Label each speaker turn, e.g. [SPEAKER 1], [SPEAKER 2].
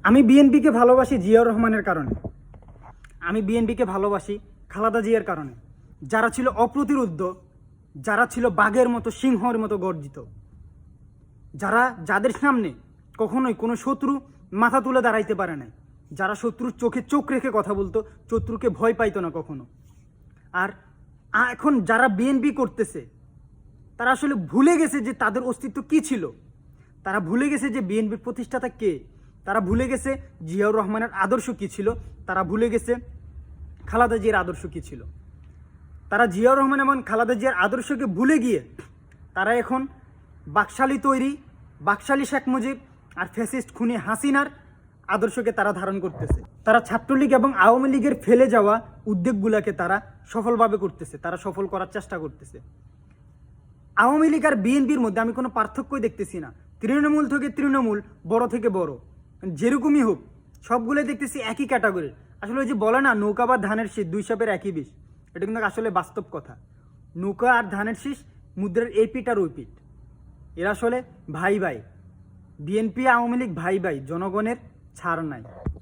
[SPEAKER 1] আমি বিএনপিকে ভালোবাসি জিয়াউর রহমানের কারণে। আমি বিএনপিকে ভালোবাসি খালেদা জিয়ার কারণে। যারা ছিল অপ্রতিরোধ্য, যারা ছিল বাঘের মতো সিংহর মতো গর্জিত, যাদের সামনে কখনোই কোনো শত্রু মাথা তুলে দাঁড়াইতে পারে না, যারা শত্রুর চোখে চোখ রেখে কথা বলতো, শত্রুকে ভয় পাইতো না কখনো। আর এখন যারা বিএনপি করতেছে তারা আসলে ভুলে গেছে যে তাদের অস্তিত্ব কি ছিল। তারা ভুলে গেছে যে বিএনপির প্রতিষ্ঠাতা কে। তারা ভুলে গেছে জিয়াউর রহমানের আদর্শ কি ছিল। তারা ভুলে গেছে খালেদা জিয়ার আদর্শ কি ছিল। তারা জিয়াউর রহমান এবং খালেদা জিয়ার আদর্শকে ভুলে গিয়ে তারা এখন বাকশালী তৈরি, বাকশালী শেখ মুজিব আর ফ্যাসিস্ট খুনি হাসিনার আদর্শকে তারা ধারণ করতেছে। তারা ছাত্রলীগ এবং আওয়ামী লীগের ফেলে যাওয়া উদ্যোগগুলোকে তারা সফলভাবে করতেছে, তারা সফল করার চেষ্টা করতেছে। আওয়ামী লীগ আর বিএনপির মধ্যে আমি কোনো পার্থক্যই দেখতেছি না। তৃণমূল থেকে তৃণমূল, বড় থেকে বড়, যেরকমই হোক সবগুলোই দেখতেছি একই ক্যাটাগরির। আসলে ওই যে বলে না, নৌকা বা ধানের শীষ, দুই সাপের একই বিষ। এটা কিন্তু আসলে বাস্তব কথা। নৌকা আর ধানের শীষ মুদ্রার এই পিঠ আর ওই পিঠ। এরা আসলে ভাই ভাই। বিএনপি আওয়ামী লীগ ভাই ভাই, জনগণের ছাড় নাই।